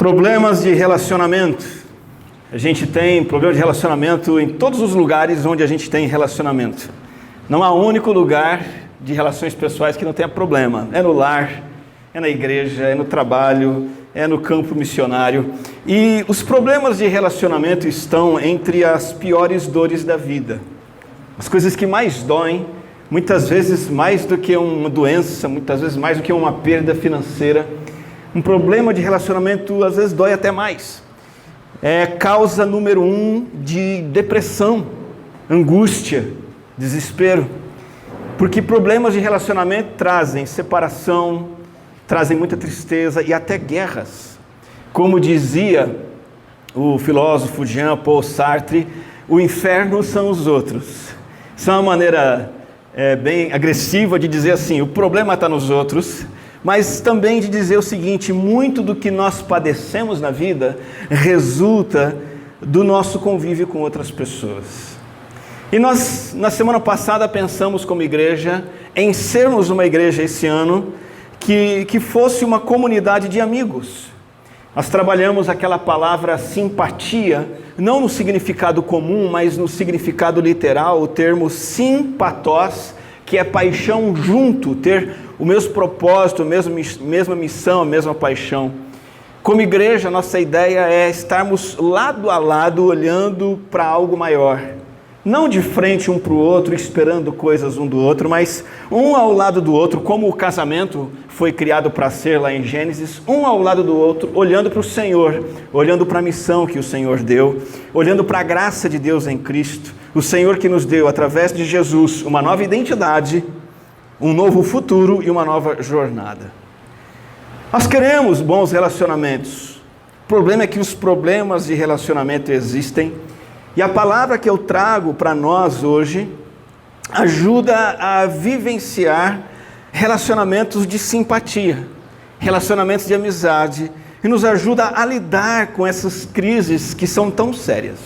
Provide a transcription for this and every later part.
Problemas de relacionamento. A gente tem problema de relacionamento em todos os lugares onde a gente tem relacionamento. Não há um único lugar de relações pessoais que não tenha problema. É no lar, é na igreja, é no trabalho, é no campo missionário. E os problemas de relacionamento estão entre as piores dores da vida. As coisas que mais doem, muitas vezes mais do que uma doença, muitas vezes mais do que uma perda financeira. Um problema de relacionamento às vezes dói até mais. É causa número 1 de depressão, angústia, desespero. Porque problemas de relacionamento trazem separação, trazem muita tristeza e até guerras. Como dizia o filósofo Jean-Paul Sartre, o inferno são os outros. Isso é uma maneira bem agressiva de dizer assim, o problema está nos outros, mas também de dizer o seguinte, muito do que nós padecemos na vida resulta do nosso convívio com outras pessoas. E nós, na semana passada, pensamos como igreja em sermos uma igreja esse ano que fosse uma comunidade de amigos. Nós trabalhamos aquela palavra simpatia, não no significado comum, mas no significado literal, o termo simpatós, que é paixão junto, ter o mesmo propósito, a mesma missão, a mesma paixão. Como igreja, nossa ideia é estarmos lado a lado, olhando para algo maior. Não de frente um para o outro, esperando coisas um do outro, mas um ao lado do outro, como o casamento foi criado para ser lá em Gênesis, um ao lado do outro, olhando para o Senhor, olhando para a missão que o Senhor deu, olhando para a graça de Deus em Cristo, o Senhor que nos deu, através de Jesus, uma nova identidade, um novo futuro e uma nova jornada. Nós queremos bons relacionamentos. O problema é que os problemas de relacionamento existem. E a palavra que eu trago para nós hoje ajuda a vivenciar relacionamentos de simpatia, relacionamentos de amizade, e nos ajuda a lidar com essas crises que são tão sérias.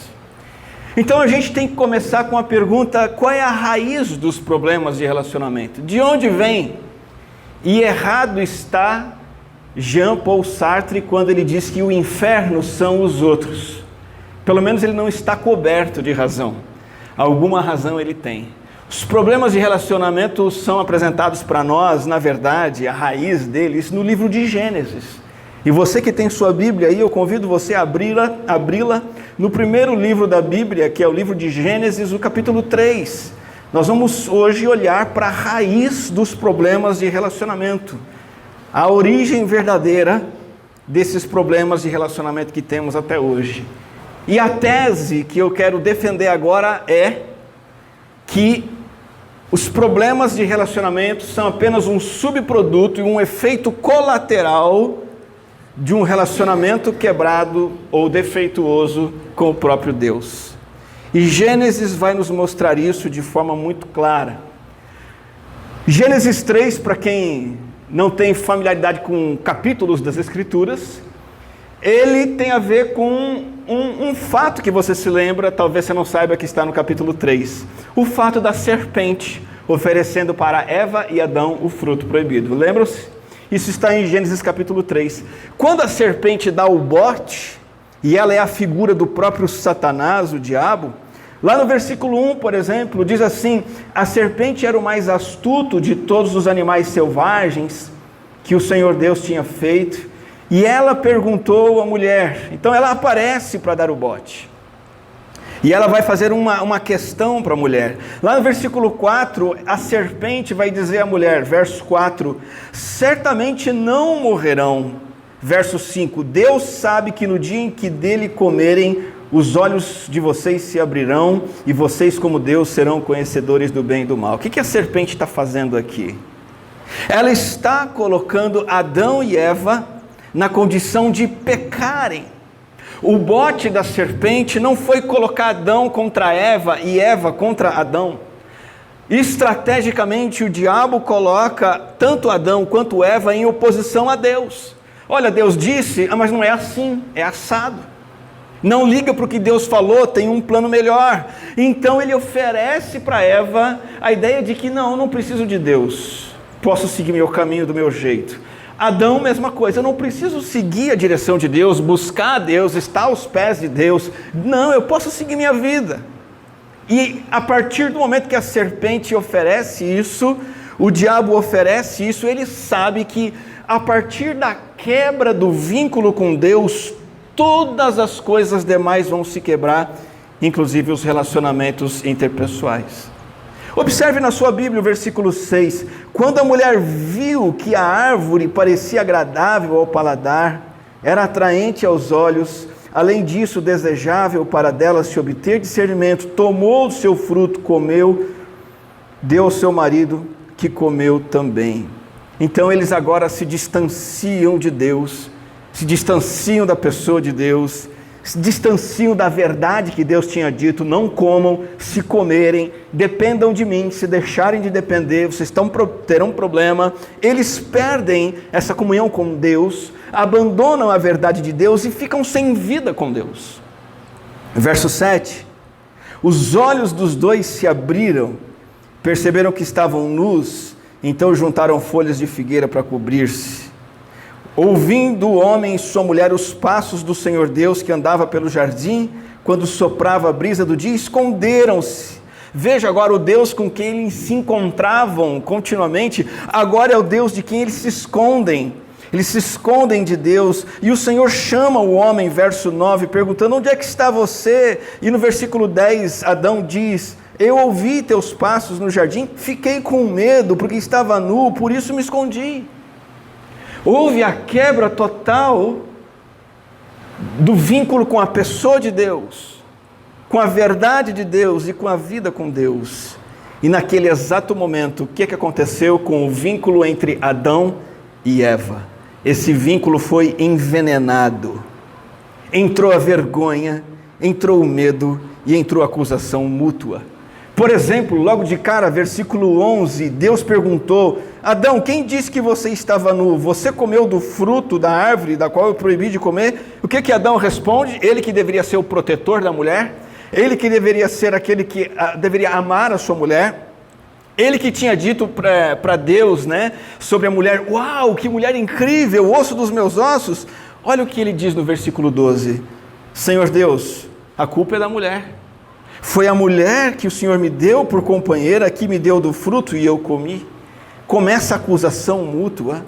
Então a gente tem que começar com a pergunta, qual é a raiz dos problemas de relacionamento? De onde vem? E errado está Jean-Paul Sartre quando ele diz que o inferno são os outros. Pelo menos ele não está coberto de razão. Alguma razão ele tem. Os problemas de relacionamento são apresentados para nós, na verdade, a raiz deles, no livro de Gênesis. E você que tem sua Bíblia aí, eu convido você a abri-la no primeiro livro da Bíblia, que é o livro de Gênesis, o capítulo 3. Nós vamos hoje olhar para a raiz dos problemas de relacionamento. A origem verdadeira desses problemas de relacionamento que temos até hoje. E a tese que eu quero defender agora é que os problemas de relacionamento são apenas um subproduto e um efeito colateral de um relacionamento quebrado ou defeituoso com o próprio Deus. E Gênesis vai nos mostrar isso de forma muito clara. Gênesis 3, para quem não tem familiaridade com capítulos das Escrituras, ele tem a ver com um fato que você se lembra, talvez você não saiba que está no capítulo 3. O fato da serpente oferecendo para Eva e Adão o fruto proibido. Lembram-se? Isso está em Gênesis capítulo 3. Quando a serpente dá o bote, e ela é a figura do próprio Satanás, o diabo, lá no versículo 1, por exemplo, diz assim, a serpente era o mais astuto de todos os animais selvagens que o Senhor Deus tinha feito, e ela perguntou à mulher, então ela aparece para dar o bote. E ela vai fazer uma questão para a mulher. Lá no versículo 4, a serpente vai dizer à mulher, verso 4, certamente não morrerão. Verso 5, Deus sabe que no dia em que dele comerem, os olhos de vocês se abrirão e vocês como Deus serão conhecedores do bem e do mal. O que a serpente está fazendo aqui? Ela está colocando Adão e Eva na condição de pecarem. O bote da serpente não foi colocar Adão contra Eva e Eva contra Adão. Estrategicamente o diabo coloca tanto Adão quanto Eva em oposição a Deus. Olha, Deus disse, mas não é assim, é assado. Não liga para o que Deus falou, tem um plano melhor. Então ele oferece para Eva a ideia de que não preciso de Deus. Posso seguir meu caminho do meu jeito. Adão, mesma coisa, eu não preciso seguir a direção de Deus, buscar Deus, estar aos pés de Deus. Não, eu posso seguir minha vida. E a partir do momento que a serpente oferece isso, o diabo oferece isso, ele sabe que a partir da quebra do vínculo com Deus, todas as coisas demais vão se quebrar, inclusive os relacionamentos interpessoais. Observe na sua Bíblia o versículo 6. Quando a mulher viu que a árvore parecia agradável ao paladar, era atraente aos olhos, além disso desejável para dela se obter discernimento, tomou o seu fruto, comeu, deu ao seu marido, que comeu também. Então eles agora se distanciam de Deus, se distanciam da pessoa de Deus, se distanciam da verdade que Deus tinha dito: não comam, se comerem, dependam de mim, se deixarem de depender, vocês terão problema. Eles perdem essa comunhão com Deus, abandonam a verdade de Deus e ficam sem vida com Deus. Verso 7, os olhos dos dois se abriram, perceberam que estavam nus, então juntaram folhas de figueira para cobrir-se. Ouvindo o homem e sua mulher os passos do Senhor Deus que andava pelo jardim, quando soprava a brisa do dia, esconderam-se. Veja agora o Deus com quem eles se encontravam continuamente, agora é o Deus de quem eles se escondem. Eles se escondem de Deus, e o Senhor chama o homem, verso 9, perguntando: onde é que está você? E no versículo 10, Adão diz: eu ouvi teus passos no jardim, fiquei com medo, porque estava nu, por isso me escondi. Houve a quebra total do vínculo com a pessoa de Deus, com a verdade de Deus e com a vida com Deus. E naquele exato momento, o que aconteceu com o vínculo entre Adão e Eva? Esse vínculo foi envenenado. Entrou a vergonha, entrou o medo e entrou a acusação mútua. Por exemplo, logo de cara, versículo 11, Deus perguntou: Adão, quem disse que você estava nu? Você comeu do fruto da árvore da qual eu proibi de comer? O que Adão responde? Ele que deveria ser o protetor da mulher, ele que deveria ser aquele que deveria amar a sua mulher, ele que tinha dito para Deus, né, sobre a mulher: uau, que mulher incrível, osso dos meus ossos. Olha o que ele diz no versículo 12: Senhor Deus, a culpa é da mulher. Foi a mulher que o Senhor me deu por companheira, que me deu do fruto e eu comi. Começa a acusação mútua.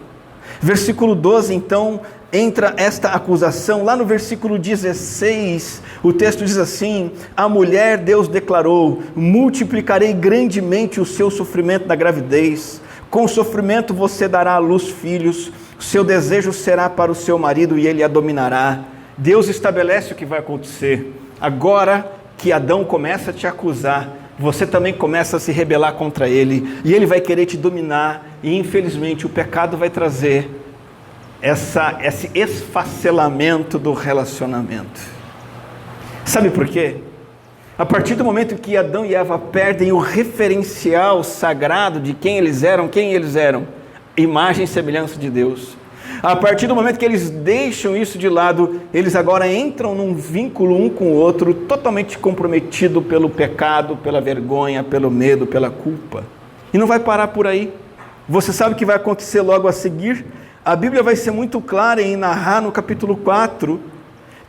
Versículo 12, então, entra esta acusação. Lá no versículo 16, o texto diz assim: a mulher, Deus declarou: multiplicarei grandemente o seu sofrimento da gravidez. Com sofrimento você dará à luz filhos. Seu desejo será para o seu marido e ele a dominará. Deus estabelece o que vai acontecer. Agora que Adão começa a te acusar, você também começa a se rebelar contra ele, e ele vai querer te dominar, e infelizmente o pecado vai trazer esse esfacelamento do relacionamento. Sabe por quê? A partir do momento que Adão e Eva perdem o referencial sagrado de quem eles eram, imagem e semelhança de Deus. A partir do momento que eles deixam isso de lado, eles agora entram num vínculo um com o outro, totalmente comprometido pelo pecado, pela vergonha, pelo medo, pela culpa. E não vai parar por aí. Você sabe o que vai acontecer logo a seguir? A Bíblia vai ser muito clara em narrar no capítulo 4,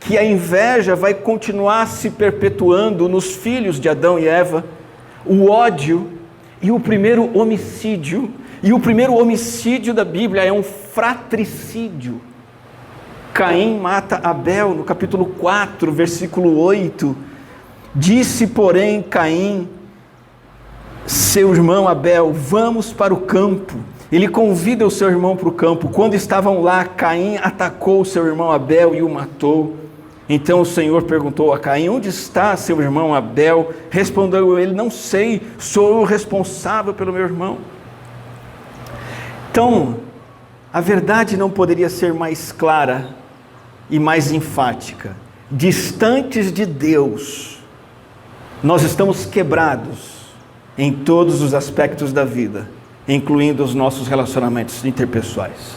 que a inveja vai continuar se perpetuando nos filhos de Adão e Eva, o ódio e o primeiro homicídio. E o primeiro homicídio da Bíblia é um fratricídio. Caim mata Abel, no capítulo 4, versículo 8. Disse, porém, Caim, seu irmão Abel: vamos para o campo. Ele convida o seu irmão para o campo. Quando estavam lá, Caim atacou o seu irmão Abel e o matou. Então o Senhor perguntou a Caim: onde está seu irmão Abel? Respondeu ele: não sei, sou eu responsável pelo meu irmão. Então, a verdade não poderia ser mais clara e mais enfática. Distantes de Deus, nós estamos quebrados em todos os aspectos da vida, incluindo os nossos relacionamentos interpessoais.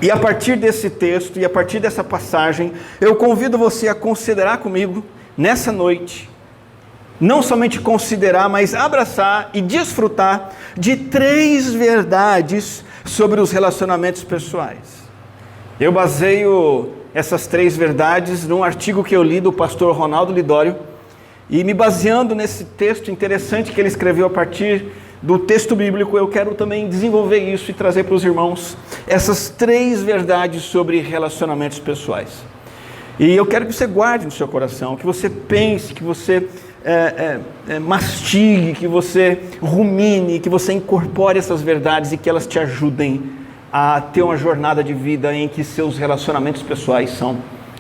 E a partir desse texto e a partir dessa passagem, eu convido você a considerar comigo, nessa noite, não somente considerar, mas abraçar e desfrutar de 3 verdades sobre os relacionamentos pessoais. Eu baseio essas 3 verdades num artigo que eu li do pastor Ronaldo Lidório, e me baseando nesse texto interessante que ele escreveu a partir do texto bíblico, eu quero também desenvolver isso e trazer para os irmãos essas 3 verdades sobre relacionamentos pessoais. E eu quero que você guarde no seu coração, que você pense, que você mastigue, que você rumine, que você incorpore essas verdades e que elas te ajudem a ter uma jornada de vida em que seus relacionamentos pessoais são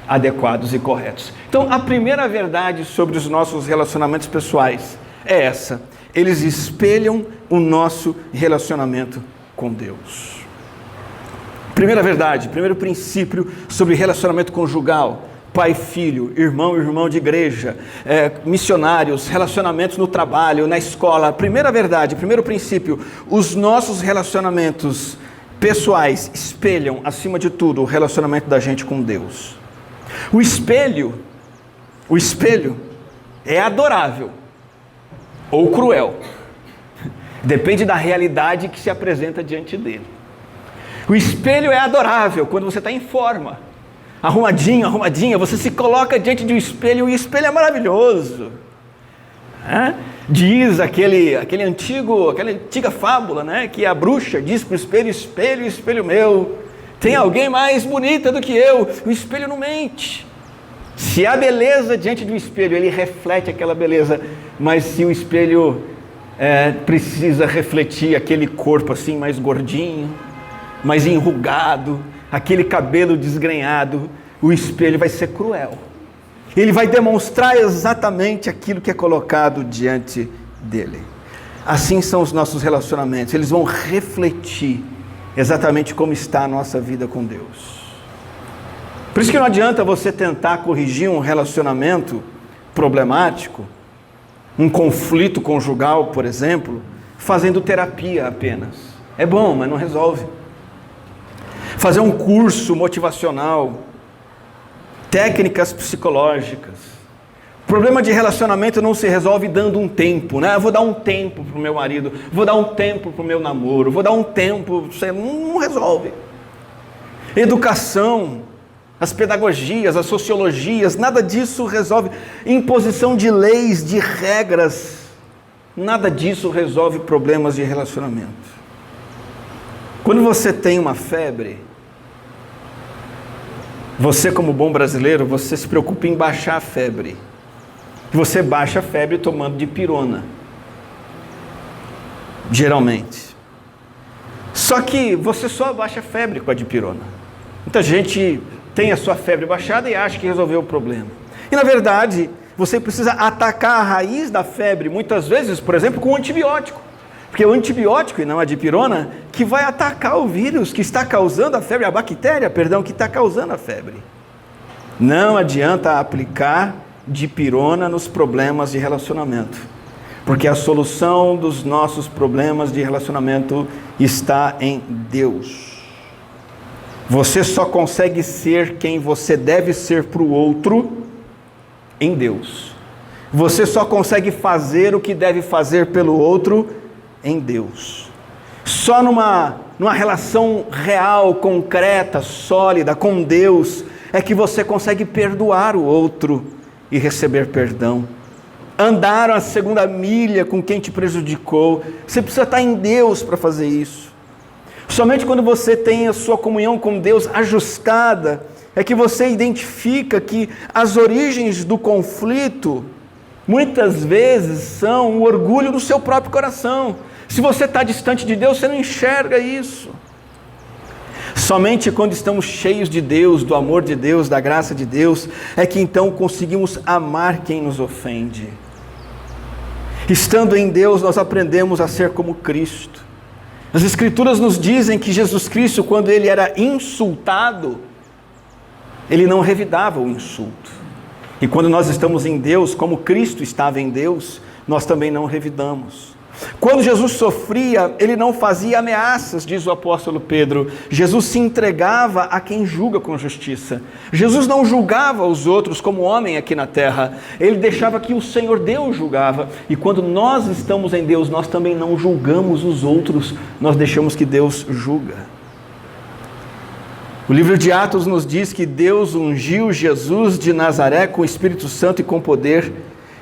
adequados e corretos. Então, a primeira verdade sobre os nossos relacionamentos pessoais é essa: eles espelham o nosso relacionamento com Deus. Primeira verdade, primeiro princípio sobre relacionamento conjugal: pai e filho, irmão e irmão de igreja, missionários, relacionamentos no trabalho, na escola. Primeira verdade, primeiro princípio: os nossos relacionamentos pessoais espelham, acima de tudo, o relacionamento da gente com Deus. O espelho é adorável ou cruel. Depende da realidade que se apresenta diante dele. O espelho é adorável quando você está em forma, arrumadinha, você se coloca diante de um espelho, e o espelho é maravilhoso. Diz aquela antiga fábula, né, que a bruxa diz para o espelho: espelho, espelho meu, tem alguém mais bonita do que eu? O espelho não mente. Se há beleza diante do espelho, ele reflete aquela beleza, mas se o espelho precisa refletir aquele corpo assim mais gordinho, mais enrugado, aquele cabelo desgrenhado, o espelho vai ser cruel. Ele vai demonstrar exatamente aquilo que é colocado diante dele. Assim são os nossos relacionamentos, eles vão refletir exatamente como está a nossa vida com Deus. Por isso que não adianta você tentar corrigir um relacionamento problemático, um conflito conjugal, por exemplo, fazendo terapia apenas. É bom, mas não resolve. Fazer um curso motivacional, técnicas psicológicas. O problema de relacionamento não se resolve dando um tempo, né? Eu vou dar um tempo para o meu marido, vou dar um tempo para o meu namoro, vou dar um tempo, não resolve. Educação, as pedagogias, as sociologias, nada disso resolve. Imposição de leis, de regras, nada disso resolve problemas de relacionamento. Quando você tem uma febre, você, como bom brasileiro, você se preocupa em baixar a febre. Você baixa a febre tomando dipirona, geralmente. Só que você só baixa a febre com a dipirona. Muita gente tem a sua febre baixada e acha que resolveu o problema. E na verdade, você precisa atacar a raiz da febre, muitas vezes, por exemplo, com um antibiótico. Porque é o antibiótico, e não a dipirona, que vai atacar o vírus que está causando a febre, a bactéria, que está causando a febre. Não adianta aplicar dipirona nos problemas de relacionamento, porque a solução dos nossos problemas de relacionamento está em Deus. Você só consegue ser quem você deve ser para o outro em Deus. Você só consegue fazer o que deve fazer pelo outro em Deus. Só numa relação real, concreta, sólida com Deus é que você consegue perdoar o outro e receber perdão. Andar a segunda milha com quem te prejudicou. Você precisa estar em Deus para fazer isso. Somente quando você tem a sua comunhão com Deus ajustada, é que você identifica que as origens do conflito, muitas vezes, são o orgulho do seu próprio coração. Se você está distante de Deus, você não enxerga isso. Somente quando estamos cheios de Deus, do amor de Deus, da graça de Deus, é que então conseguimos amar quem nos ofende. Estando em Deus, nós aprendemos a ser como Cristo. As Escrituras nos dizem que Jesus Cristo, quando ele era insultado, ele não revidava o insulto. E quando nós estamos em Deus, como Cristo estava em Deus, nós também não revidamos. Quando Jesus sofria, ele não fazia ameaças, diz o apóstolo Pedro. Jesus se entregava a quem julga com justiça. Jesus não julgava os outros como homem aqui na terra. Ele deixava que o Senhor Deus julgava. E quando nós estamos em Deus, nós também não julgamos os outros. Nós deixamos que Deus julga. O livro de Atos nos diz que Deus ungiu Jesus de Nazaré com o Espírito Santo e com poder.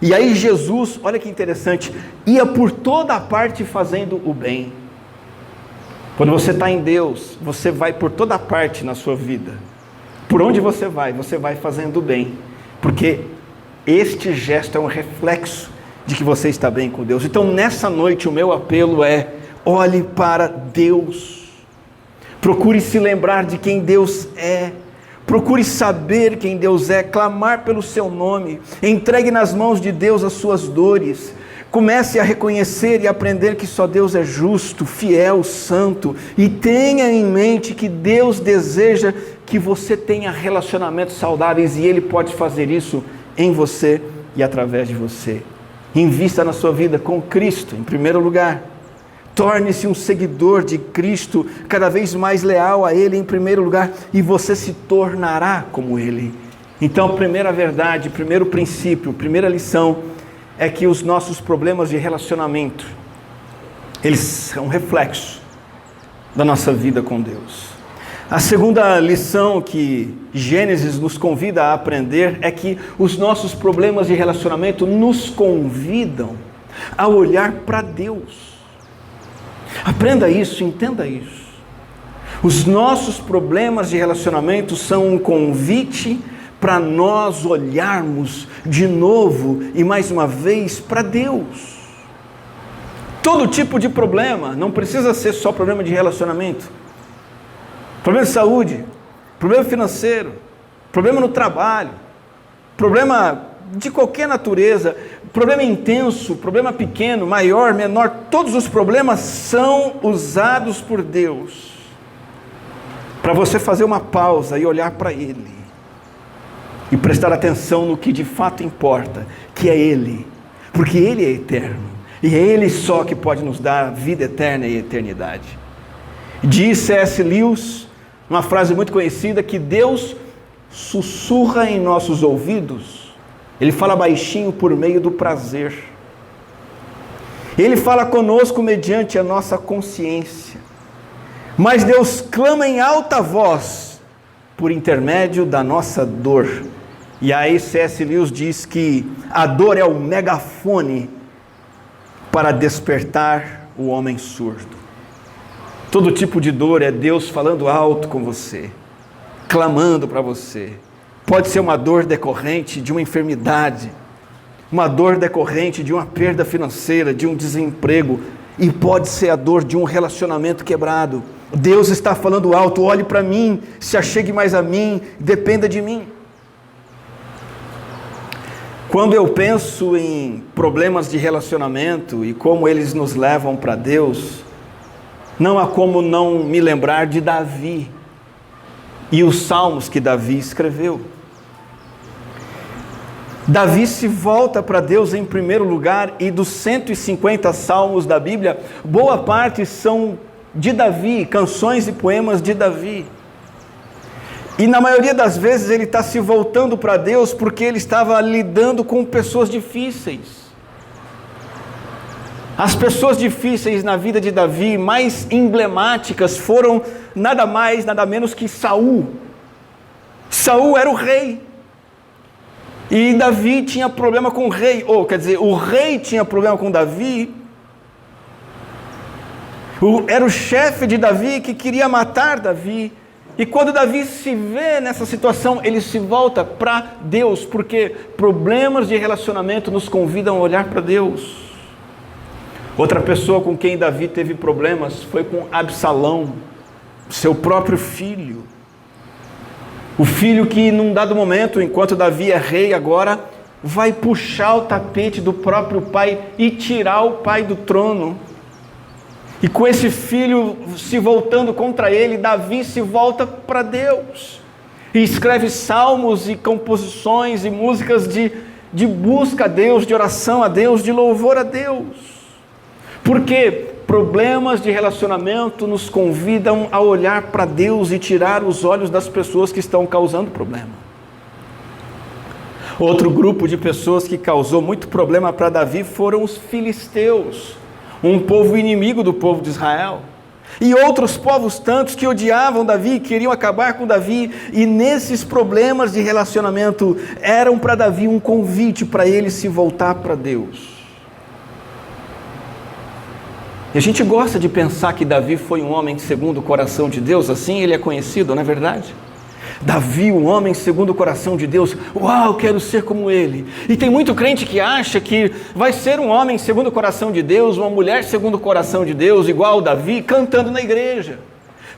E aí Jesus, olha que interessante, ia por toda a parte fazendo o bem. Quando você está em Deus, você vai por toda a parte na sua vida. Por onde você vai fazendo o bem. Porque este gesto é um reflexo de que você está bem com Deus. Então nessa noite o meu apelo é, olhe para Deus. Procure se lembrar de quem Deus é. Procure saber quem Deus é, clamar pelo seu nome, entregue nas mãos de Deus as suas dores, comece a reconhecer e aprender que só Deus é justo, fiel, santo, e tenha em mente que Deus deseja que você tenha relacionamentos saudáveis e Ele pode fazer isso em você e através de você. Invista na sua vida com Cristo em primeiro lugar. Torne-se um seguidor de Cristo, cada vez mais leal a Ele em primeiro lugar, e você se tornará como Ele. Então, a primeira verdade, primeiro princípio, primeira lição, é que os nossos problemas de relacionamento, eles são reflexo da nossa vida com Deus. A segunda lição que Gênesis nos convida a aprender é que os nossos problemas de relacionamento nos convidam a olhar para Deus. Aprenda isso, entenda isso. Os nossos problemas de relacionamento são um convite para nós olharmos de novo e mais uma vez para Deus. Todo tipo de problema, não precisa ser só problema de relacionamento. Problema de saúde, problema financeiro, problema no trabalho, problema de qualquer natureza, problema intenso, problema pequeno, maior, menor, todos os problemas são usados por Deus para você fazer uma pausa e olhar para Ele e prestar atenção no que de fato importa, que é Ele, porque Ele é eterno e é Ele só que pode nos dar vida eterna e eternidade. Diz C.S. Lewis, uma frase muito conhecida, que Deus sussurra em nossos ouvidos. Ele fala baixinho por meio do prazer. Ele fala conosco mediante a nossa consciência. Mas Deus clama em alta voz por intermédio da nossa dor. E aí C.S. Lewis diz que a dor é o megafone para despertar o homem surdo. Todo tipo de dor é Deus falando alto com você, clamando para você. Pode ser uma dor decorrente de uma enfermidade, uma dor decorrente de uma perda financeira, de um desemprego, e pode ser a dor de um relacionamento quebrado. Deus está falando alto, olhe para mim, se achegue mais a mim, dependa de mim. Quando eu penso em problemas de relacionamento e como eles nos levam para Deus, não há como não me lembrar de Davi e os salmos que Davi escreveu. Davi se volta para Deus em primeiro lugar, e dos 150 salmos da Bíblia, boa parte são de Davi, canções e poemas de Davi. E na maioria das vezes ele está se voltando para Deus porque ele estava lidando com pessoas difíceis. As pessoas difíceis na vida de Davi, mais emblemáticas, foram nada mais, nada menos que Saul. Saul era o rei. E Davi tinha problema com o rei, o rei tinha problema com Davi. Era o chefe de Davi que queria matar Davi. E quando Davi se vê nessa situação, ele se volta para Deus, porque problemas de relacionamento nos convidam a olhar para Deus. Outra pessoa com quem Davi teve problemas foi com Absalão, seu próprio filho. O filho que num dado momento, enquanto Davi é rei agora, vai puxar o tapete do próprio pai e tirar o pai do trono. E com esse filho se voltando contra ele, Davi se volta para Deus. E escreve salmos e composições e músicas de busca a Deus, de oração a Deus, de louvor a Deus. Porque problemas de relacionamento nos convidam a olhar para Deus e tirar os olhos das pessoas que estão causando problema. Outro grupo de pessoas que causou muito problema para Davi foram os filisteus, um povo inimigo do povo de Israel. E outros povos tantos que odiavam Davi, queriam acabar com Davi, e nesses problemas de relacionamento eram para Davi um convite para ele se voltar para Deus. E a gente gosta de pensar que Davi foi um homem segundo o coração de Deus, assim ele é conhecido, não é verdade? Davi, um homem segundo o coração de Deus, uau, quero ser como ele. E tem muito crente que acha que vai ser um homem segundo o coração de Deus, uma mulher segundo o coração de Deus, igual Davi, cantando na igreja,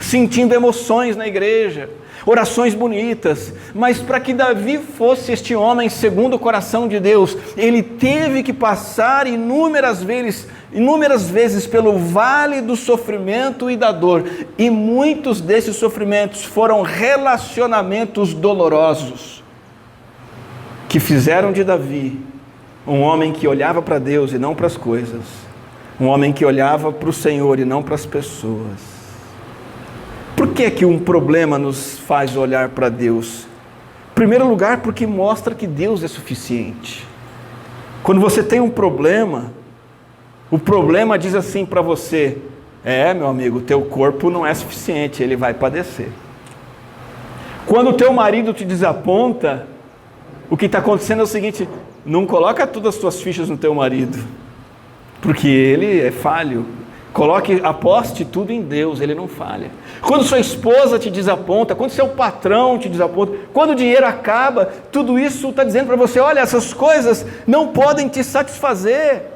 sentindo emoções na igreja, orações bonitas. Mas para que Davi fosse este homem segundo o coração de Deus, ele teve que passar inúmeras vezes pelo vale do sofrimento e da dor, e muitos desses sofrimentos foram relacionamentos dolorosos, que fizeram de Davi um homem que olhava para Deus e não para as coisas, um homem que olhava para o Senhor e não para as pessoas. Por que que um problema nos faz olhar para Deus? Em primeiro lugar, porque mostra que Deus é suficiente. Quando você tem um problema, o problema diz assim para você: meu amigo, teu corpo não é suficiente, ele vai padecer. Quando o teu marido te desaponta, o que está acontecendo é o seguinte: não coloca todas as tuas fichas no teu marido, porque ele é falho. Aposte tudo em Deus, ele não falha. Quando sua esposa te desaponta, quando seu patrão te desaponta, quando o dinheiro acaba, tudo isso está dizendo para você: olha, essas coisas não podem te satisfazer.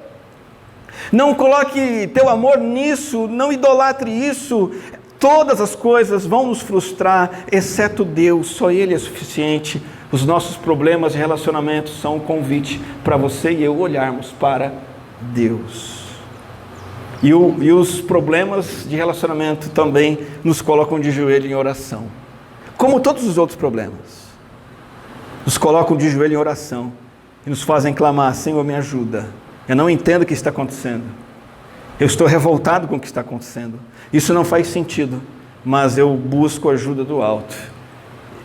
Não coloque teu amor nisso, não idolatre isso. Todas as coisas vão nos frustrar, exceto Deus, só Ele é suficiente. Os nossos problemas de relacionamento são um convite para você e eu olharmos para Deus. E os problemas de relacionamento também nos colocam de joelho em oração, como todos os outros problemas. Nos colocam de joelho em oração e nos fazem clamar: Senhor, me ajuda. Eu não entendo o que está acontecendo. Eu estou revoltado com o que está acontecendo. Isso não faz sentido, mas eu busco a ajuda do alto.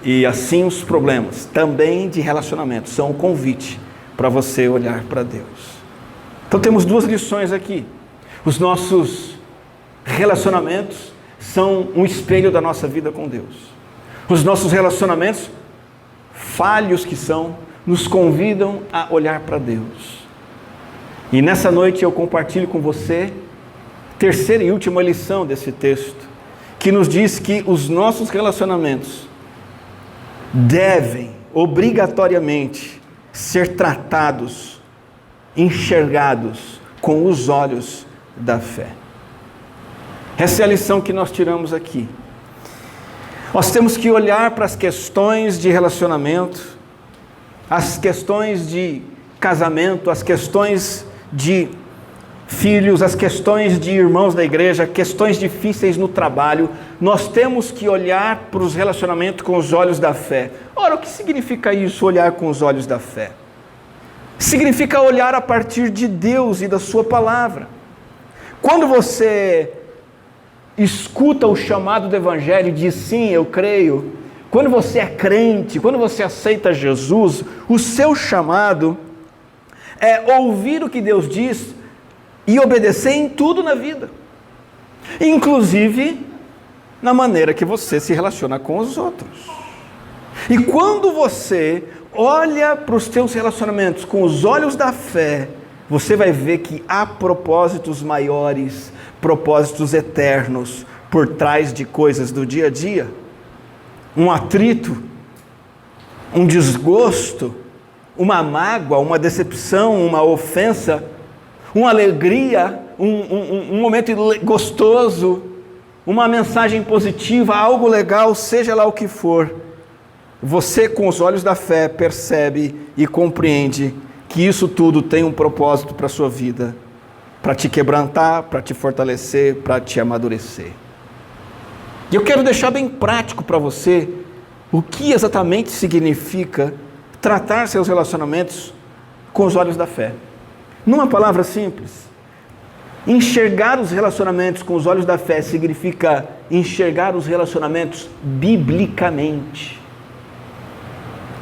E assim os problemas, também de relacionamento, são um convite para você olhar para Deus. Então temos duas lições aqui. Os nossos relacionamentos são um espelho da nossa vida com Deus. Os nossos relacionamentos, falhos que são, nos convidam a olhar para Deus. E nessa noite eu compartilho com você a terceira e última lição desse texto, que nos diz que os nossos relacionamentos devem, obrigatoriamente, ser tratados, enxergados com os olhos da fé. Essa é a lição que nós tiramos aqui. Nós temos que olhar para as questões de relacionamento, as questões de casamento, as questões de filhos, as questões de irmãos da igreja, questões difíceis no trabalho. Nós temos que olhar para os relacionamentos com os olhos da fé. Ora, o que significa isso, olhar com os olhos da fé? Significa olhar a partir de Deus e da sua palavra. Quando você escuta o chamado do Evangelho e diz: sim, eu creio, quando você é crente, quando você aceita Jesus, o seu chamado é ouvir o que Deus diz e obedecer em tudo na vida, inclusive na maneira que você se relaciona com os outros. E quando você olha para os teus relacionamentos com os olhos da fé, você vai ver que há propósitos maiores, propósitos eternos por trás de coisas do dia a dia. Um atrito, um desgosto, uma mágoa, uma decepção, uma ofensa, uma alegria, um momento gostoso, uma mensagem positiva, algo legal, seja lá o que for. Você, com os olhos da fé, percebe e compreende que isso tudo tem um propósito para a sua vida, para te quebrantar, para te fortalecer, para te amadurecer. E eu quero deixar bem prático para você o que exatamente significa tratar seus relacionamentos com os olhos da fé. Numa palavra simples, Enxergar os relacionamentos com os olhos da fé significa enxergar os relacionamentos biblicamente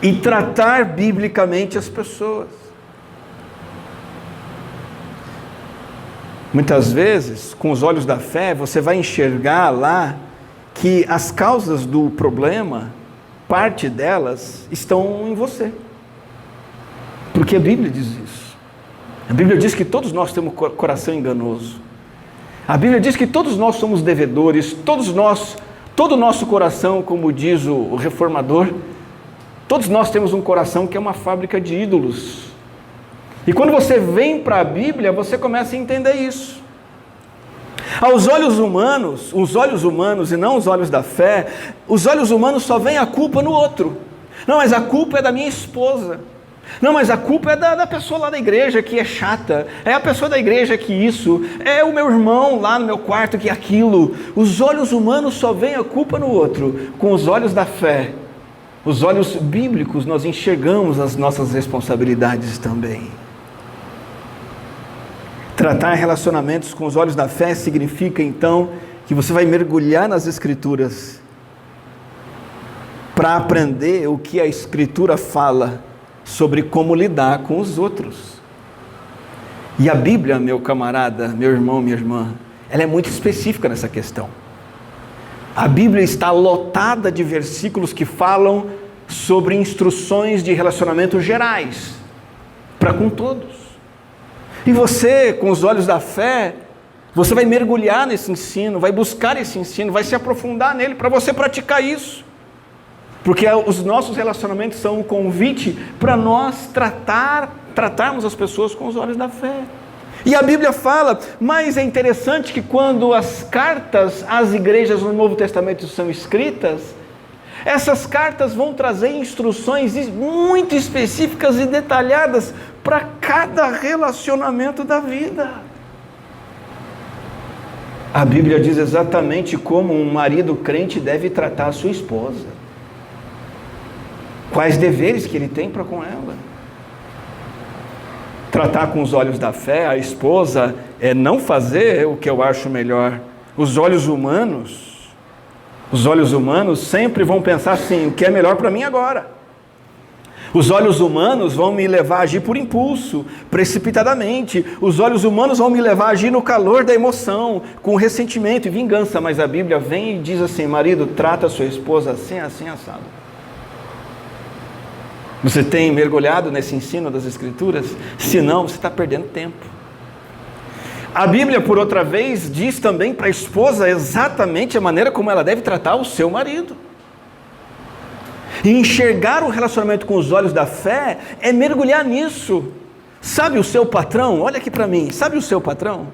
e tratar biblicamente as pessoas. Muitas vezes, com os olhos da fé, você vai enxergar lá que as causas do problema, parte delas, estão em você. Porque a Bíblia diz isso. A Bíblia diz que todos nós temos coração enganoso. A Bíblia diz que todos nós somos devedores, todo o nosso coração, como diz o reformador, todos nós temos um coração que é uma fábrica de ídolos. E quando você vem para a Bíblia, você começa a entender isso. Aos olhos humanos, os olhos humanos e não os olhos da fé, os olhos humanos só veem a culpa no outro. Não, mas a culpa é da minha esposa. Não, mas a culpa é da pessoa lá da igreja que é chata. É a pessoa da igreja que isso. É o meu irmão lá no meu quarto que aquilo. Os olhos humanos só veem a culpa no outro. Com os olhos da fé, os olhos bíblicos, nós enxergamos as nossas responsabilidades também. Tratar relacionamentos com os olhos da fé significa então que você vai mergulhar nas Escrituras para aprender o que a Escritura fala sobre como lidar com os outros. E a Bíblia, meu camarada, meu irmão, minha irmã, ela é muito específica nessa questão. A Bíblia está lotada de versículos que falam sobre instruções de relacionamento gerais, para com todos. E você, com os olhos da fé, você vai mergulhar nesse ensino, vai buscar esse ensino, vai se aprofundar nele para você praticar isso. Porque os nossos relacionamentos são um convite para nós tratarmos as pessoas com os olhos da fé. E a Bíblia fala, mas é interessante que quando as cartas às igrejas no Novo Testamento são escritas, essas cartas vão trazer instruções muito específicas e detalhadas para cada relacionamento da vida. A Bíblia diz exatamente como um marido crente deve tratar a sua esposa. Quais deveres que ele tem para com ela. Tratar com os olhos da fé, a esposa, é não fazer o que eu acho melhor. Os olhos humanos sempre vão pensar assim, o que é melhor para mim agora. Os olhos humanos vão me levar a agir por impulso, precipitadamente. Os olhos humanos vão me levar a agir no calor da emoção, com ressentimento e vingança. Mas a Bíblia vem e diz assim, marido, trata a sua esposa assim, assim, assado. Você tem mergulhado nesse ensino das Escrituras? Se não, você está perdendo tempo. A Bíblia, por outra vez, diz também para a esposa exatamente a maneira como ela deve tratar o seu marido. E enxergar o relacionamento com os olhos da fé é mergulhar nisso. Sabe o seu patrão? Olha aqui para mim. Sabe o seu patrão?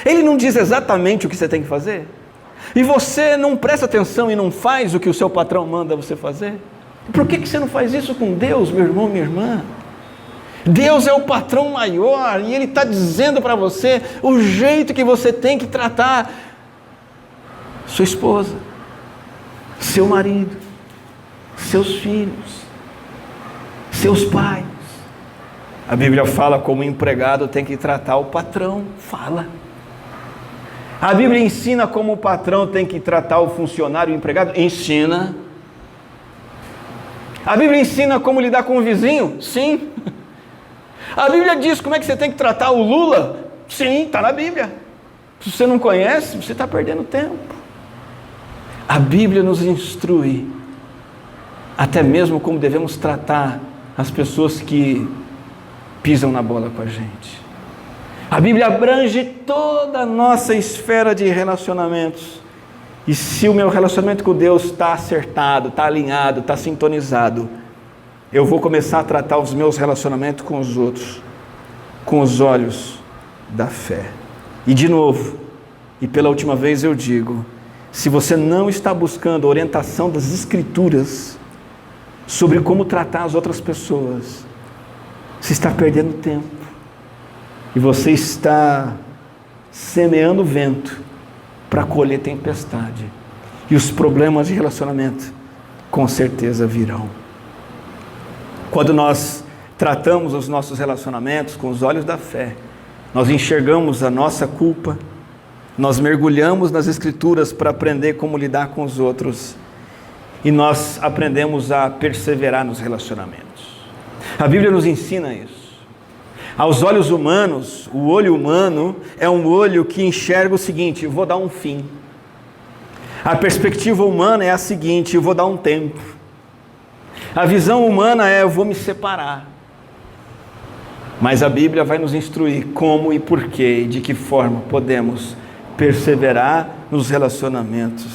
Ele não diz exatamente o que você tem que fazer? E você não presta atenção e não faz o que o seu patrão manda você fazer? Por que você não faz isso com Deus, meu irmão, minha irmã? Deus é o patrão maior e Ele está dizendo para você o jeito que você tem que tratar sua esposa, seu marido, seus filhos, seus pais. A Bíblia fala como o empregado tem que tratar o patrão, fala. A Bíblia ensina como o patrão tem que tratar o funcionário, o empregado, ensina. A Bíblia ensina como lidar com o vizinho? Sim. A Bíblia diz como é que você tem que tratar o Lula? Sim, está na Bíblia. Se você não conhece, você está perdendo tempo. A Bíblia nos instrui até mesmo como devemos tratar as pessoas que pisam na bola com a gente. A Bíblia abrange toda a nossa esfera de relacionamentos. E se o meu relacionamento com Deus está acertado, está alinhado, está sintonizado, eu vou começar a tratar os meus relacionamentos com os outros, com os olhos da fé. E de novo, e pela última vez eu digo, se você não está buscando a orientação das Escrituras sobre como tratar as outras pessoas, você está perdendo tempo. E você está semeando vento para colher tempestade. E os problemas de relacionamento com certeza virão. Quando nós tratamos os nossos relacionamentos com os olhos da fé, nós enxergamos a nossa culpa, nós mergulhamos nas Escrituras para aprender como lidar com os outros e nós aprendemos a perseverar nos relacionamentos. A Bíblia nos ensina isso. Aos olhos humanos, o olho humano é um olho que enxerga o seguinte: eu vou dar um fim. A perspectiva humana é a seguinte: eu vou dar um tempo. A visão humana é: eu vou me separar. Mas a Bíblia vai nos instruir como e porquê e de que forma podemos perseverar nos relacionamentos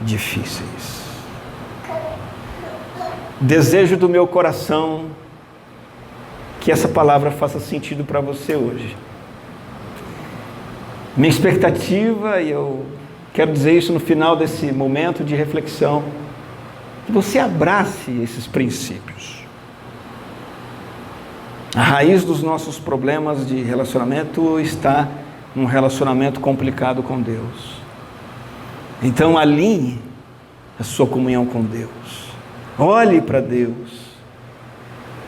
difíceis. Desejo do meu coração que essa palavra faça sentido para você hoje. Minha expectativa, e eu quero dizer isso no final desse momento de reflexão, que você abrace esses princípios. A raiz dos nossos problemas de relacionamento está num relacionamento complicado com Deus. Então alinhe a sua comunhão com Deus. Olhe para Deus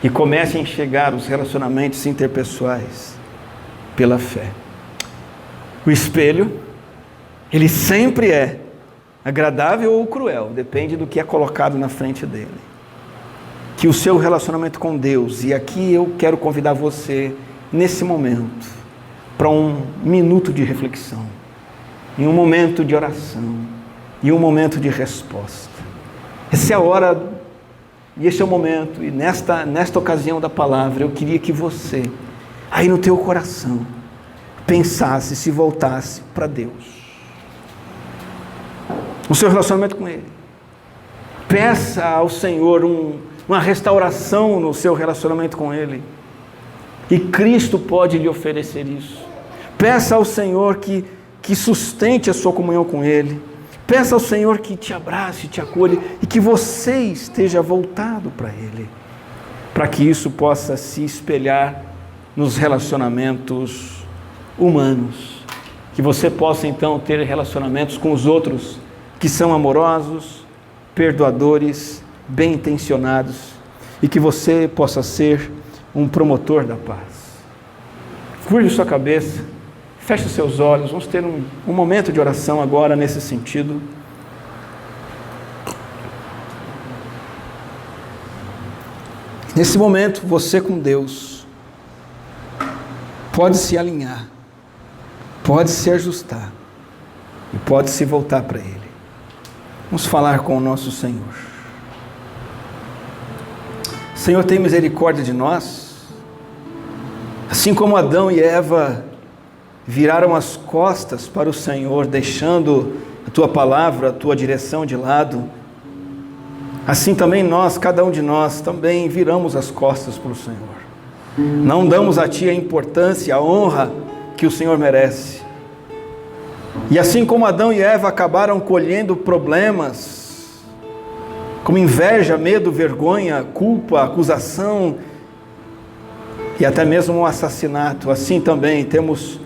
e comece a enxergar os relacionamentos interpessoais pela fé. O espelho, ele sempre é agradável ou cruel, depende do que é colocado na frente dele. Que o seu relacionamento com Deus, e aqui eu quero convidar você, nesse momento, para um minuto de reflexão, em um momento de oração, em um momento de resposta. Essa é a hora, e esse é o momento, e nesta ocasião da palavra, eu queria que você, aí no teu coração, pensasse, se voltasse para Deus. O seu relacionamento com Ele. Peça ao Senhor uma restauração no seu relacionamento com Ele. E Cristo pode lhe oferecer isso. Peça ao Senhor que sustente a sua comunhão com Ele. Peça ao Senhor que te abrace, te acolha e que você esteja voltado para Ele. Para que isso possa se espelhar nos relacionamentos humanos. Que você possa então ter relacionamentos com os outros que são amorosos, perdoadores, bem-intencionados, e que você possa ser um promotor da paz. Curve sua cabeça, feche os seus olhos, vamos ter um momento de oração agora nesse sentido. Nesse momento, você com Deus pode se alinhar, pode se ajustar e pode se voltar para Ele. Vamos falar com o nosso Senhor. Senhor, tem misericórdia de nós. Assim como Adão e Eva viraram as costas para o Senhor, deixando a Tua palavra, a Tua direção de lado, assim também nós, cada um de nós, também viramos as costas para o Senhor. Não damos a Ti a importância, a honra que o Senhor merece. E assim como Adão e Eva acabaram colhendo problemas, como inveja, medo, vergonha, culpa, acusação e até mesmo um assassinato, assim também temos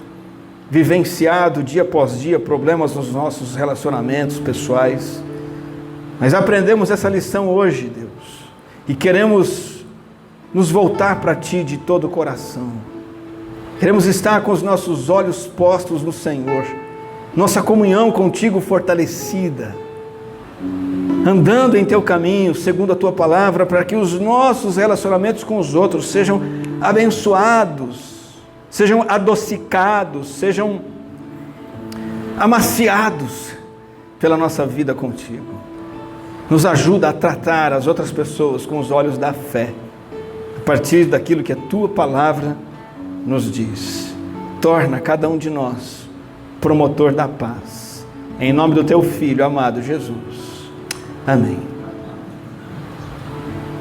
vivenciado dia após dia problemas nos nossos relacionamentos pessoais. Mas aprendemos essa lição hoje, Deus, e queremos nos voltar para Ti de todo o coração. Queremos estar com os nossos olhos postos no Senhor, nossa comunhão contigo fortalecida, andando em Teu caminho, segundo a Tua palavra, para que os nossos relacionamentos com os outros sejam abençoados, sejam adocicados, sejam amaciados pela nossa vida contigo. Nos ajuda a tratar as outras pessoas com os olhos da fé, a partir daquilo que a Tua palavra nos diz. Torna cada um de nós promotor da paz. Em nome do Teu Filho amado Jesus. Amém.